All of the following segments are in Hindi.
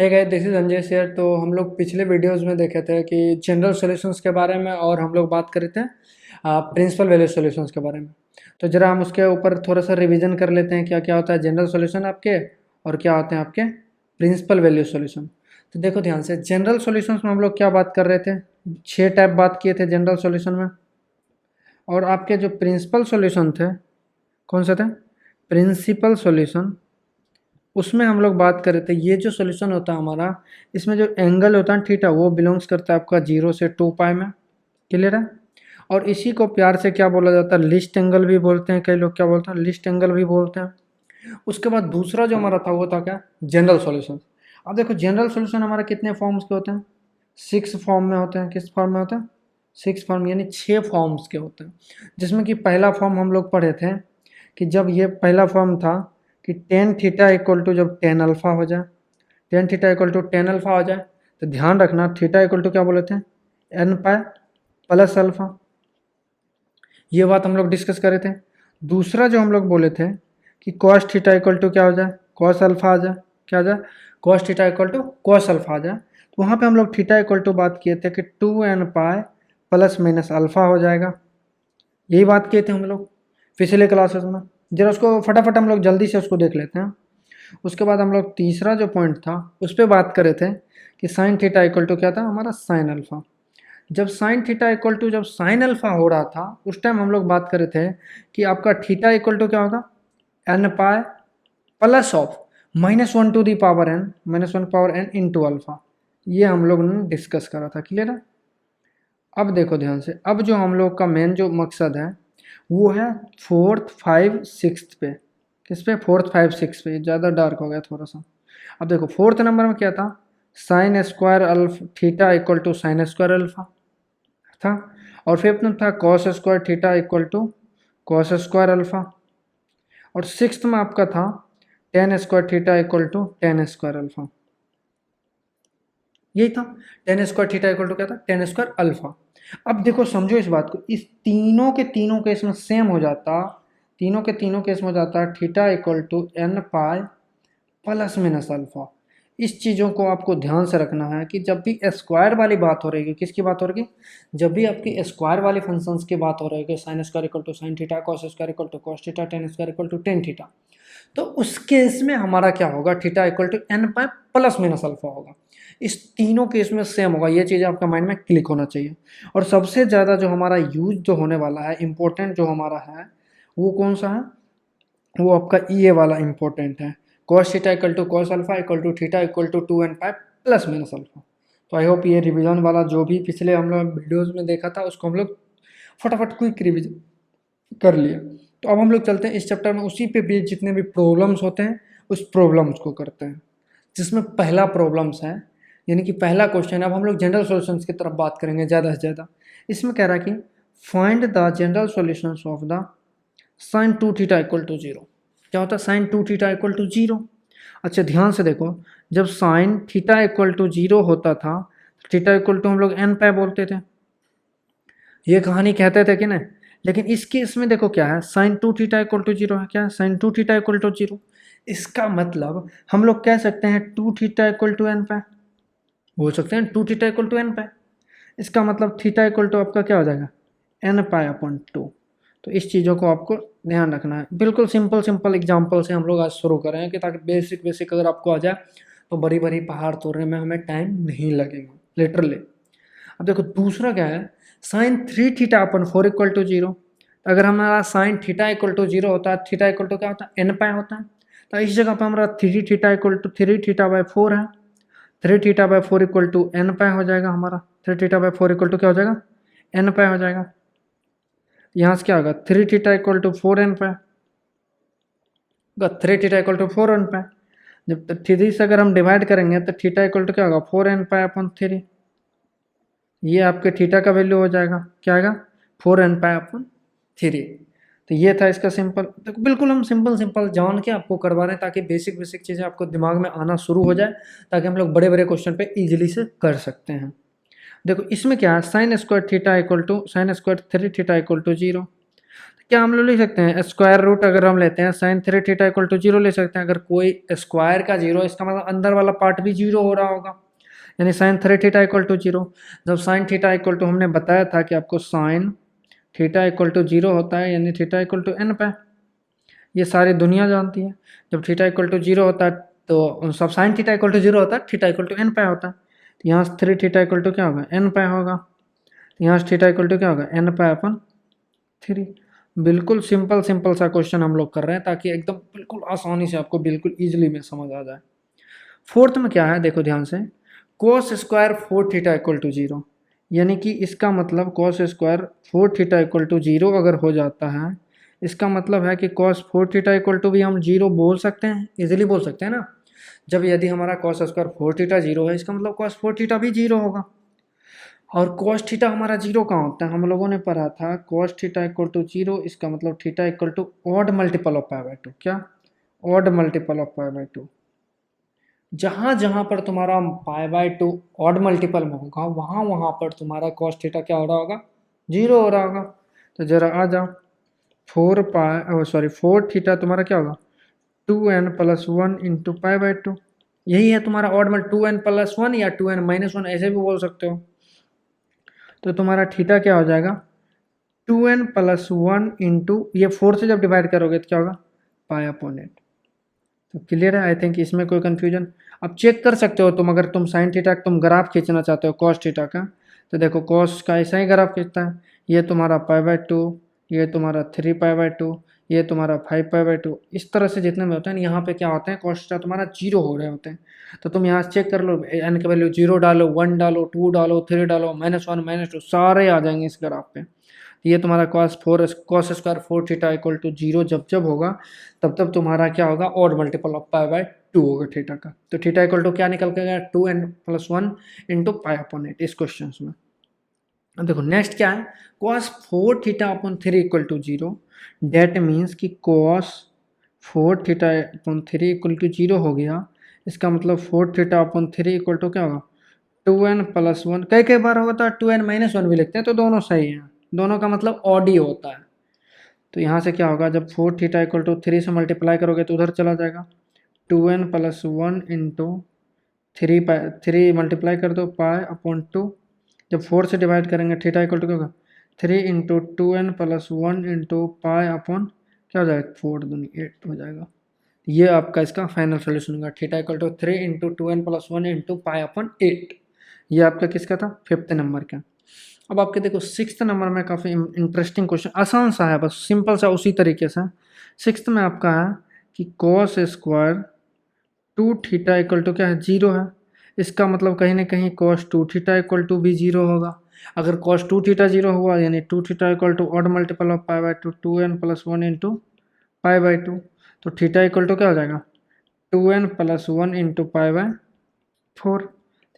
है guys, this is Anjay share. तो हम लोग पिछले वीडियोस में देखे थे कि जनरल सॉल्यूशंस के बारे में, और हम लोग बात करे थे प्रिंसिपल वैल्यू सॉल्यूशंस के बारे में। तो जरा हम उसके ऊपर थोड़ा सा रिवीजन कर लेते हैं, क्या क्या होता है जनरल सॉल्यूशन आपके और क्या होते हैं आपके प्रिंसिपल वैल्यू सॉल्यूशन। तो देखो ध्यान से, जनरल सॉल्यूशंस में हम लोग क्या बात कर रहे थे, 6 टाइप बात किए थे जनरल सॉल्यूशन में। और आपके जो प्रिंसिपल सॉल्यूशन थे, कौन से थे, प्रिंसिपल सॉल्यूशन, उसमें हम लोग बात कर रहे थे ये जो सॉल्यूशन होता है हमारा, इसमें जो एंगल होता है थीटा, वो बिलोंग्स करता है आपका 0 से 2 पाई में। क्लियर है। और इसी को प्यार से क्या बोला जाता है, लिस्ट एंगल भी बोलते हैं, कई लोग क्या बोलते हैं, लिस्ट एंगल भी बोलते हैं। उसके बाद दूसरा जो हमारा था वो था क्या, जनरल सॉल्यूशन। अब देखो जनरल सॉल्यूशन हमारा कितने फॉर्म्स के होते हैं, 6 फॉर्म में होते हैं। किस फॉर्म में होते हैं, 6 फॉर्म, यानी 6 फॉर्म्स के होते हैं। जिसमें कि पहला फॉर्म हम लोग पढ़े थे कि जब ये पहला फॉर्म था कि टेन थीटा इक्वल टू जब टेन अल्फा हो जाए, tan theta equal to tan alpha हो जाए, तो ध्यान रखना थीटा इक्वल टू क्या बोले थे, एन पाई प्लस अल्फा। ये बात हम लोग डिस्कस करे थे। दूसरा जो हम लोग बोले थे कि कॉस थीटा इक्वल टू क्या हो जाए, कॉस अल्फा आ जाए, क्या आ जाए, cos theta equal to cos alpha आ जाए। तो वहाँ पे हम लोग थीटा इक्वल टू बात किए थे कि 2n pi plus minus alpha हो जाएगा। यही बात किए थे हम लोग पिछले क्लासेस में। जरा उसको फटाफट हम लोग जल्दी से उसको देख लेते हैं। उसके बाद हम लोग तीसरा जो पॉइंट था उस पर बात करे थे कि साइन थीटा इक्वल टू क्या था हमारा, साइन अल्फा। जब साइन थीटा इक्वल टू जब साइन अल्फा हो रहा था उस टाइम हम लोग बात करे थे कि आपका थीटा इक्वल टू क्या होगा, n pi plus of -1 to the power n, -1 power n into alpha. ये हम लोग ने डिस्कस करा था। क्लियर है। अब देखो ध्यान से, अब जो हम लोग का मेन जो मकसद है वो है फोर्थ, फाइव, सिक्स पे। किस पे, फोर्थ, फाइव, सिक्स पे। ज़्यादा डार्क हो गया थोड़ा सा। अब देखो फोर्थ नंबर में क्या था, sine square alpha theta equal to sine square alpha था। और फिफ्थ में था cos square theta equal to cos square alpha. और सिक्स्थ में आपका था tan square theta equal to tan square alpha. यही था, tan square theta equal to क्या था, टेन स्क्वायर अल्फा। अब देखो समझो इस बात को, इस तीनों के तीनों केस में सेम हो जाता, तीनों के तीनों केस में हो जाता theta equal to n pi plus minus alpha. इस चीज़ों को आपको ध्यान से रखना है कि जब भी स्क्वायर वाली बात हो रही है, किसकी बात हो रही है, जब भी आपकी स्क्वायर वाली फंक्शंस की बात हो रही है, sine square equal to sine theta, cos square equal to cos theta, tan square equal to tan theta, तो उस केस में हमारा क्या होगा, theta equal to n pi plus minus alpha होगा। इस तीनों केस में सेम होगा। ये चीज़ आपका माइंड में क्लिक होना चाहिए। और सबसे ज़्यादा जो हमारा यूज जो होने वाला है, इंपॉर्टेंट जो हमारा है, वो कौन सा है, वो आपका ये वाला इंपॉर्टेंट है, cos theta equal to cos alpha equal to theta equal to 2n pi plus minus alpha. तो आई होप ये रिवीजन वाला जो भी पिछले हम लोग वीडियोज़ में देखा था उसको हम लोग फटाफट क्विक रिवीजन कर लिए। तो अब हम लोग चलते हैं इस चैप्टर में, उसी पे भी जितने भी प्रॉब्लम्स होते हैं उस प्रॉब्लम्स को करते हैं। जिसमें पहला प्रॉब्लम्स है, यानी कि पहला क्वेश्चन। अब हम लोग जनरल सॉल्यूशंस की तरफ बात करेंगे ज़्यादा से ज़्यादा। इसमें कह रहा है कि find the general solutions of the sine 2 theta equal to 0। क्या होता है साइन 2 थीटा इक्वल टू 0। अच्छा ध्यान से देखो, जब साइन थीटा इक्वल टू 0 होता था, थीटा इक्वल टू हम लोग एन पाई बोलते थे, ये कहानी कहते थे कि नहीं। लेकिन इस केस में देखो क्या है, साइन 2 थीटा इक्वल टू 0 है। क्या है, साइन 2 थीटा इक्वल टू 0। इसका मतलब हम लोग कह सकते हैं 2 थीटा इक्वल टू एन पाई, बोल सकते हैं 2 थीटा इक्वल टू एन पाई। इसका मतलब थीटा इक्वल टू आपका क्या हो जाएगा, एन पाई अपॉन 2। तो इस चीज़ों को आपको ध्यान रखना है। बिल्कुल सिंपल सिंपल एग्जांपल से हम लोग आज शुरू करें कि ताकि बेसिक बेसिक अगर आपको आ जाए तो बड़ी बड़ी पहाड़ तोड़ने में हमें टाइम नहीं लगेगा लिटरली। अब देखो दूसरा क्या है, साइन 3 थीटा अपन 4 इक्वल टू 0। अगर हमारा साइन थीटा इक्वल टू 0 होता है, थीटा इक्वल टू क्या होता है, एन पाई होता है। तो इस जगह पर हमारा 3 theta equal to 3 theta by 4 है। 3 theta by 4 equal to n pi हो जाएगा हमारा। 3 थीटा बाई 4 इक्वल टू क्या हो जाएगा, एन पाई हो जाएगा। यहाँ से क्या होगा, 3 theta equal to 4 n pi, 3 theta equal to 4 n pi. जब 3 से अगर हम डिवाइड करेंगे तो थीटा इक्वल टू क्या होगा, 4 एन पाई अपन 3। ये आपके थीटा का वैल्यू हो जाएगा, क्या आएगा, 4 एन पाई अपन 3। तो ये था इसका सिंपल। तो बिल्कुल हम सिंपल सिंपल जान के आपको करवा रहे हैं ताकि बेसिक बेसिक चीज़ें आपको दिमाग में आना शुरू हो जाए, ताकि हम लोग बड़े बड़े क्वेश्चन पे इजीली से कर सकते हैं। देखो इसमें क्या है, sine square theta equal to sine square 3 theta equal to 0। क्या हम लोग लिख सकते हैं स्क्वायर रूट, अगर हम लेते हैं sine three theta equal to zero ले सकते हैं। अगर कोई स्क्वायर का जीरो, इसका मतलब अंदर वाला पार्ट भी जीरो हो रहा होगा, यानी sine three theta equal to zero. जब साइन थीटा इक्वल टू, हमने बताया था कि आपको sine theta equal to zero होता है, यानी थीटा इक्वल टू एन पे, ये सारी दुनिया जानती है। जब थीटा इक्वल टू जीरो होता है तो सब sine theta equal to zero होता है, थीटा इक्वल टू एन पे होता है। तो यहाँ से थ्री थीटा इक्वल टू क्या होगा, एन पे होगा। तो यहाँ से थीटा इक्वल टू क्या होगा, एन पे अपन थ्री। बिल्कुल सिंपल सिंपल सा क्वेश्चन हम लोग कर रहे हैं ताकि एकदम बिल्कुल आसानी से आपको बिल्कुल इजीली में समझ आ जाए। फोर्थ में क्या है, देखो ध्यान से, cos square four theta equal to zero, यानी कि इसका मतलब cos square four theta equal to zero अगर हो जाता है, इसका मतलब है कि cos four theta equal to भी हम जीरो बोल सकते हैं, इजीली बोल सकते हैं ना। जब यदि हमारा cos square four theta zero है, इसका मतलब कॉस फोर थीटा भी जीरो होगा। और कॉस थीटा हमारा जीरो कहाँ होता है, हम लोगों ने पढ़ा था cos theta equal to zero, इसका मतलब theta equal to odd multiple of pi by two. क्या, odd multiple of pi by two. जहाँ जहाँ पर तुम्हारा pi by two odd multiple में होगा, वहाँ वहाँ पर तुम्हारा कॉस थीटा क्या हो रहा होगा, जीरो हो रहा होगा। तो जरा आ जाओ, four pi sorry four theta तुम्हारा क्या होगा, two n plus one into pi by two. यही है तुम्हारा odd mult, two n plus one या टू एन माइनस वन, ऐसे भी बोल सकते हो। तो तुम्हारा थीटा क्या हो जाएगा, two n plus one into, ये फोर से जब डिवाइड करोगे तो क्या होगा, पाई अपॉन एट। तो क्लियर है, आई थिंक इसमें कोई कंफ्यूजन। अब चेक कर सकते हो तुम, अगर तुम साइन थीटा तुम ग्राफ खींचना चाहते हो कॉस थीटा का, तो देखो कॉस का ऐसा ही ग्राफ खींचता है। ये तुम्हारा पाई बाय टू, ये तुम्हारा थ्री पाई बाय टू, ये तुम्हारा फाइव पाई बाय टू, इस तरह से जितने में होते हैं यहाँ पे क्या होते हैं, कॉस थीटा तुम्हारा जीरो हो रहे होते हैं। तो तुम यहाँ से चेक कर लो, एन के वैल्यू जीरो डालो, वन डालो, टू डालो, थ्री डालो, माइनस वन माइनस टू, सारे आ जाएंगे इस ग्राफ पे। ये तुम्हारा cos square four theta equal to zero जब जब होगा, तब तब तुम्हारा क्या होगा, odd multiple of pi by two होगा थीटा का। तो थीटा इक्वल टू क्या निकल के गया, two n plus one into pi upon eight इस क्वेश्चन में। अब देखो नेक्स्ट क्या है, cos four theta upon three equal to zero. That means कि cos four theta upon three equal to zero हो गया, इसका मतलब four theta upon three equal to क्या होगा, टू एन प्लस वन। कई कई बार होता है टू एन माइनस वन भी लिखते हैं, तो दोनों सही है, दोनों का मतलब ऑड ही होता है। तो यहाँ से क्या होगा, जब four theta equal to three से मल्टीप्लाई करोगे तो उधर चला जाएगा, two n plus one into three pi, three multiply कर दो पाई अपॉन टू। जब फोर से डिवाइड करेंगे थीटा इक्वल टू क्या होगा, three into two n plus one into pi upon क्या हो जाएगा, फोर दूनी एट हो जाएगा। ये आपका इसका फाइनल सोल्यूशन होगा, theta equal to three into two n plus one into pi upon eight. ये आपका किसका था, फिफ्थ नंबर का। अब आपके देखो सिक्स्थ नंबर में काफ़ी इंटरेस्टिंग क्वेश्चन, आसान सा है बस, सिंपल सा उसी तरीके से। सिक्स्थ में आपका है कि cos square two theta equal to क्या है, जीरो है। इसका मतलब कहीं ना कहीं cos two theta equal to भी जीरो होगा। अगर कॉस टू थीटा जीरो हुआ, यानी two theta equal to odd multiple of pi by two, two n plus one into pi by two. तो थीटा इक्वल टू क्या हो जाएगा, two n plus one into pi by four.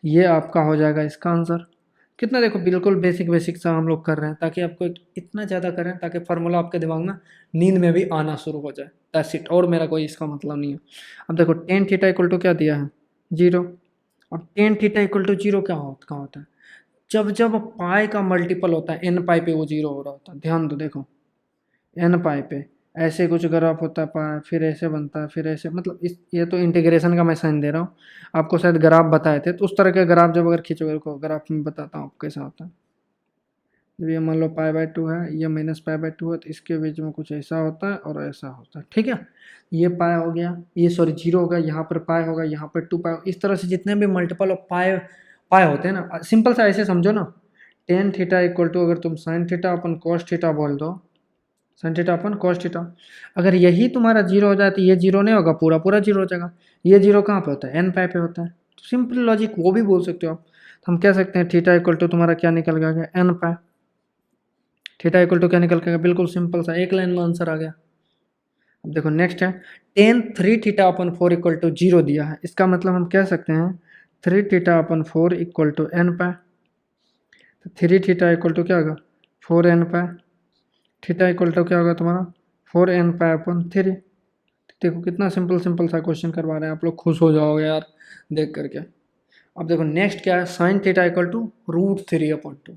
ये आपका हो जाएगा इसका आंसर। कितना देखो बिल्कुल बेसिक बेसिक सा हम लोग कर रहे हैं, ताकि आपको इतना ज़्यादा करें ताकि फार्मूला आपके दिमाग में नींद में भी आना शुरू हो जाए, दैट्स इट। और मेरा कोई इसका मतलब नहीं है। अब देखो टेन थीटा इक्वल टू क्या दिया है, जीरो। अब tan theta equal to zero कहाँ होता है, जब जब पाई का मल्टीपल होता है एन पाई पे वो जीरो हो रहा होता है। ध्यान दो, देखो एन पाई पे ऐसे कुछ ग्राफ होता है पाई, फिर ऐसे बनता है, फिर ऐसे, मतलब इस, ये तो इंटीग्रेशन का मैं साइन दे रहा हूँ आपको, शायद ग्राफ बताए थे। तो उस तरह के ग्राफ जब अगर खींचोगे को, ग्राफ में बताता हूँ कैसा होता है। जब ये मान लो पाई बाय टू है, ये माइनस पाई बाय टू है, तो इसके बीच में कुछ ऐसा होता है और ऐसा होता है, ठीक है। ये पाई हो गया, ये सॉरी जीरो होगा, यहाँ पर पाई होगा, यहाँ पर टू पाई, इस तरह से जितने भी मल्टीपल ऑफ पाई पाई होते हैं ना, सिंपल सा ऐसे समझो ना, टेन थीटा इक्वल टू अगर तुम साइन थीटा अपन कॉस थीटा बोल दो, साइन थीटा अपन कॉस थीटा, अगर यही तुम्हारा जीरो हो जाए तो ये जीरो नहीं होगा, पूरा पूरा जीरो हो जाएगा। ये जीरो कहाँ पे होता है, एन पाई पे होता है। तो सिंपल लॉजिक वो भी बोल सकते हो आप। तो हम कह सकते हैं थीटा इक्वल टू तुम्हारा क्या निकल गया, n pi. Theta equal to क्या निकल गया, बिल्कुल सिंपल सा एक लाइन में आंसर आ गया। अब देखो नेक्स्ट है, tan three theta upon four equal to zero दिया है, इसका मतलब हम कह सकते हैं three theta upon four equal to n pi. तो थ्री थीटा इक्वल टू क्या होगा, four n pi. Theta equal to क्या होगा तुम्हारा, four n pi upon three. देखो कितना सिंपल सिंपल सा क्वेश्चन करवा रहे हैं, आप लोग खुश हो जाओगे यार देख करके। अब देखो नेक्स्ट क्या है, sine theta equal to root three upon two.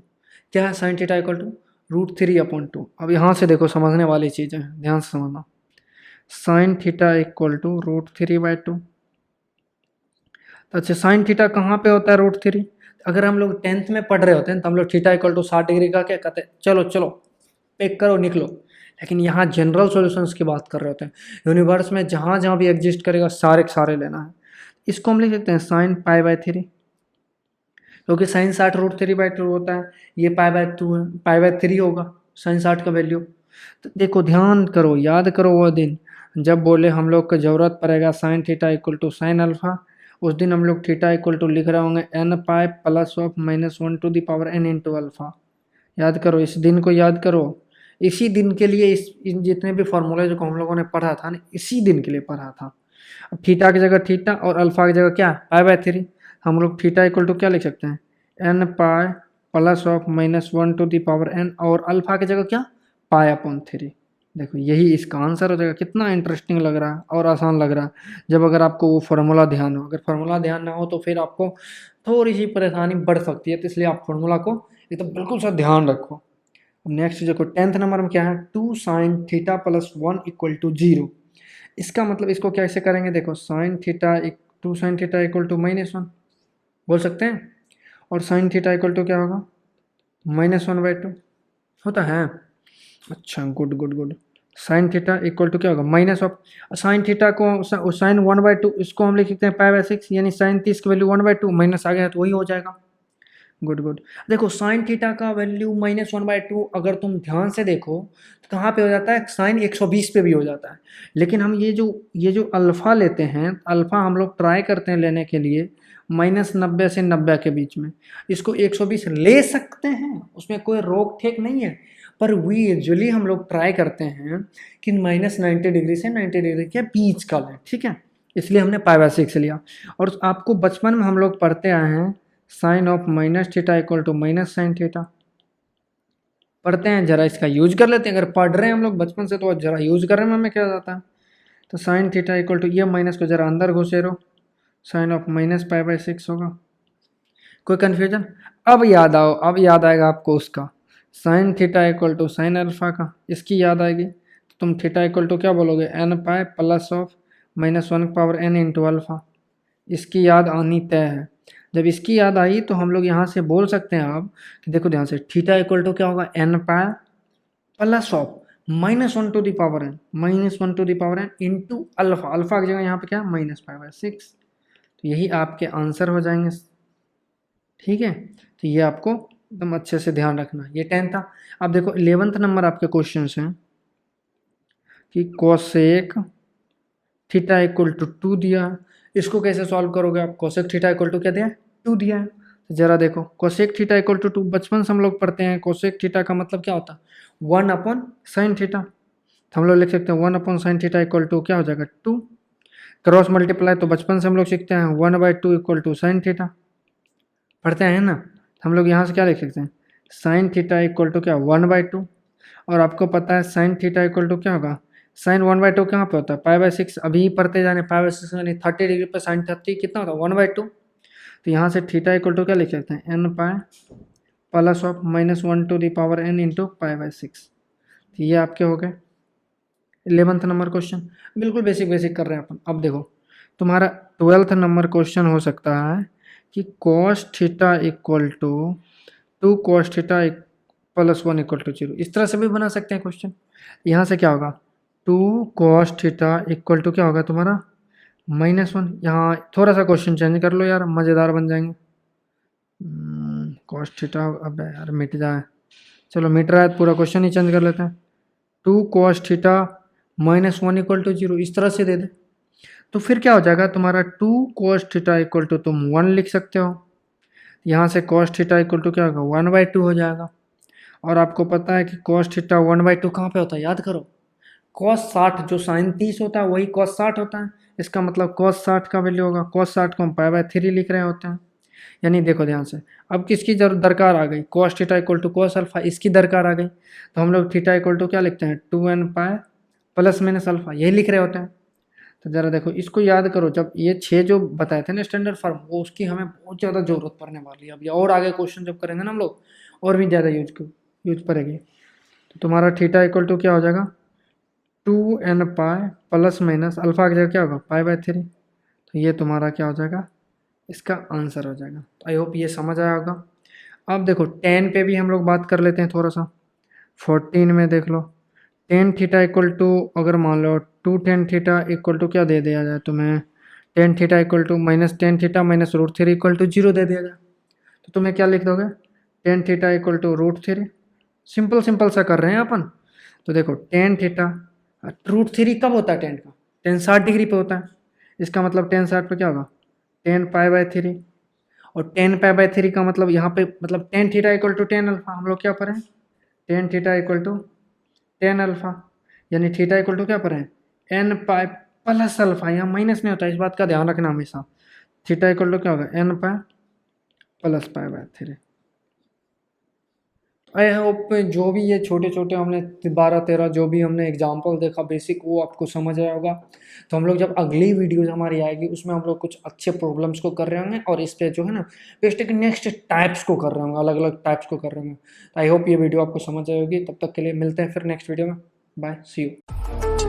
क्या है साइन थीटा इक्वल टू √3/2। अब यहाँ से देखो समझने वाली चीज़ें हैं, ध्यान से समझना। Sine theta equal to √3/2। अच्छा, साइन थीटा कहाँ पे होता है √3? अगर हम लोग 10th में पढ़ रहे होते हैं तो हम लोग थीटा इक्वल टू 60 डिग्री का क्या कहते हैं, चलो चलो पेक करो निकलो। लेकिन यहाँ जनरल सॉल्यूशंस की बात कर रहे होते हैं, यूनिवर्स में जहाँ जहाँ भी एग्जिस्ट करेगा सारे के सारे लेना है। इसको हम लिख सकते हैं साइन π/3, क्योंकि साइन 60 √3/2 होता है, ये π/2 है, π/3 होगा साइन 60 का वैल्यू। तो देखो ध्यान करो, याद करो वो दिन जब बोले हम लोग को जरूरत पड़ेगा sine theta equal to sine alpha, उस दिन हम लोग थीटा इक्वल टू लिख रहे होंगे n π + (-1) n × अल्फा। याद करो इस दिन को, याद करो। इसी दिन के लिए इन जितने भी फॉर्मूले जो हम लोगों ने पढ़ा था ना, इसी दिन के लिए पढ़ा था। अब थीटा की जगह थीटा और अल्फा की जगह क्या, π/3। हम लोग थीटा इक्वल टू क्या लिख सकते हैं, n π + (-1) और अल्फा की जगह क्या, π/3। देखो यही इसका आंसर हो जाएगा। कितना इंटरेस्टिंग लग रहा है और आसान लग रहा है जब अगर आपको वो फार्मूला ध्यान हो। अगर फार्मूला ध्यान ना हो तो फिर आपको थोड़ी सी परेशानी बढ़ सकती है, तो इसलिए आप फार्मूला को एकदम बिल्कुल सा ध्यान रखो। अब नेक्स्ट देखो 10th नंबर में क्या है, 2 sin थीटा + 1 = 0। इसका मतलब इसको कैसे करेंगे, देखो साइन थीटा 2 sin थीटा = -1 बोल सकते हैं, और साइन थीटा इक्वल टू क्या होगा, -1/2 होता है। अच्छा good good good. Sine theta equal to क्या होगा, माइनस ऑफ साइन थीटा को साइन 1/2, इसको हम लिख सकते हैं π/6, यानी साइन 30 की वैल्यू 1/2 माइनस आ गया तो वही हो जाएगा। Good good. देखो साइन थीटा का वैल्यू -1/2 अगर तुम ध्यान से देखो तो कहाँ पे हो जाता है, साइन 120 पे भी हो जाता है। लेकिन हम ये जो अल्फ़ा लेते हैं, अल्फ़ा हम लोग ट्राई करते हैं लेने के लिए -90 से 90 के बीच में। इसको 120 ले सकते हैं, उसमें कोई रोक ठेक नहीं है, पर वी यूजुअली हम लोग ट्राई करते हैं कि -90 डिग्री से 90 डिग्री के बीच का लें, ठीक है। इसलिए हमने π/6 लिया। और आपको बचपन में हम लोग पढ़ते आए हैं sine of minus theta equal to minus sine theta, पढ़ते हैं, जरा इसका यूज कर लेते हैं। अगर पढ़ रहे हैं हम लोग बचपन से तो जरा यूज करने में हमें क्या जाता है। तो साइन थीटा इक्वल टू, ये माइनस को जरा अंदर घुसे रहो, साइन ऑफ -π/6 होगा। कोई कन्फ्यूजन? अब याद आओ, अब याद आएगा आपको उसका sine theta equal to sine alpha का, इसकी याद आएगी तो तुम थीटा इक्वल टू क्या बोलोगे, n π + (-1) n × अल्फा। इसकी याद आनी तय है। जब इसकी याद आई तो हम लोग यहाँ से बोल सकते हैं अब कि देखो ध्यान से, थीटा इक्वल टू क्या होगा, n π +(-1) इंटू अल्फा। अल्फा की जगह यहाँ पे क्या, -π/6। तो यही आपके आंसर हो जाएंगे, ठीक है। तो ये आपको एकदम अच्छे से ध्यान रखना। ये 10 था। अब देखो 11th नंबर आपके क्वेश्चन हैं कि कोसेक थीटा इक्वल टू 2 दिया है, इसको कैसे सॉल्व करोगे आप। कोसेक थीटा इक्वल टू क्या दिया है, 2 दिया है। तो जरा देखो कोसेक थीटा इक्वल टू 2 बचपन से हम लोग पढ़ते हैं, कोसेक थीटा का मतलब क्या होता है, 1/sin थीटा। तो हम लोग लिख सकते हैं 1/sin थीटा इक्वल टू क्या हो जाएगा, 2। क्रॉस मल्टीप्लाई तो बचपन से हम लोग सीखते हैं 1/2 इक्वल टू साइन थीटा, पढ़ते हैं ना। हम लोग यहाँ से क्या लिख सकते हैं, साइन थीटा इक्वल टू क्या, 1/2। और आपको पता है साइन थीटा इक्वल टू क्या होगा, साइन 1/2 कहाँ पे होता है, π/6। अभी पढ़ते जाने, π/6 यानी 30 डिग्री पर साइन 30 कितना होता है, 1/2। तो यहाँ से थीटा इक्वल टू क्या लिख सकते हैं, n π +(-1) × π/6। तो ये आपके हो गए 11th नंबर क्वेश्चन। बिल्कुल बेसिक बेसिक कर रहे हैं अपन। अब देखो तुम्हारा 12th नंबर क्वेश्चन हो सकता है कि cos theta equal to 2 cos theta +1 = 0। इस तरह से भी बना सकते हैं क्वेश्चन। यहाँ से क्या होगा, 2 cos थीटा इक्वल टू क्या होगा तुम्हारा, -1। यहाँ थोड़ा सा क्वेश्चन चेंज कर लो यार, मज़ेदार बन जाएंगे। cos थीटा, अब यार मिट जाए, चलो मिट रहा है तो पूरा क्वेश्चन ही चेंज कर लेते हैं। 2 cos थीटा -1 = 0, इस तरह से दे दे तो फिर क्या हो जाएगा तुम्हारा, 2 cos थीटा इक्वल टू तुम 1 लिख सकते हो। यहाँ से cos थीटा इक्वल टू क्या होगा, 1/2 हो जाएगा। और आपको पता है कि cos थीटा 1/2 कहाँ पे होता है, याद करो, cos 60 जो साइन 30 होता है वही cos 60 होता है। इसका मतलब cos 60 का वैल्यू होगा, cos 60 को हम π/3 लिख रहे होते हैं। यानी देखो ध्यान से, अब किसकी दरकार आ गई, cos theta equal to cos alpha, इसकी दरकार आ गई। तो हम लोग थीटा इक्वल टू क्या लिखते हैं, 2n π ± यही लिख रहे होते हैं। तो ज़रा देखो इसको याद करो, जब ये 6 जो बताए थे ना स्टैंडर्ड फॉर्म, वो उसकी हमें बहुत ज़्यादा ज़रूरत पड़ने वाली है। अब ये और आगे क्वेश्चन जब करेंगे ना हम लोग, और भी ज़्यादा यूज पड़ेगी। तो तुम्हारा थीटा इक्वल टू क्या हो जाएगा, 2n pi plus minus alpha की जगह क्या होगा, पाई/3। तो ये तुम्हारा क्या हो जाएगा, इसका आंसर हो जाएगा। तो आई होप ये समझ आया होगा। अब देखो टेन पे भी हम लोग बात कर लेते हैं थोड़ा सा। 14 में देख लो, टेन थीटा इक्वल टू, अगर मान लो 2 tan थीटा इक्वल टू क्या दे दिया जाए तुम्हें, tan theta equal to -tan theta -√3 equal to 0 दे दिया जाए, तो तुम्हें क्या लिख दोगे, tan theta equal to √3। Simple simple सा कर रहे हैं अपन। तो देखो टेन थीटा, √3 कब होता है टेन का, टेन 60 डिग्री पे होता है। इसका मतलब टेन 60 पे क्या होगा, 10 पाई/3। और 10 पाई/3 का मतलब यहाँ पे मतलब tan theta equal to tan alpha, हम लोग क्या पढ़े हैं, tan theta equal to tan alpha, यानी थीटा इक्वल टू क्या पढ़े हैं, एन पाई प्लस अल्फा। यहाँ माइनस नहीं होता, इस बात का ध्यान रखना हमेशा। थीटा इक्वल टू क्या होगा, एन पाई प्लस पाई/3। आई होप जो भी ये छोटे छोटे हमने 12-13 जो भी हमने एग्जाम्पल देखा बेसिक, वो आपको समझ आया होगा। तो हम लोग जब अगली वीडियोज हमारी आएगी उसमें हम लोग कुछ अच्छे प्रॉब्लम्स को कर रहे होंगे, और इस पे जो है ना बेस्ट नेक्स्ट टाइप्स को कर रहे होंगे, अलग अलग टाइप्स को कर रहे होंगे। तो आई होप ये वीडियो आपको समझ आई होगी। तब तक के लिए मिलते हैं फिर नेक्स्ट वीडियो में। Bye, see you.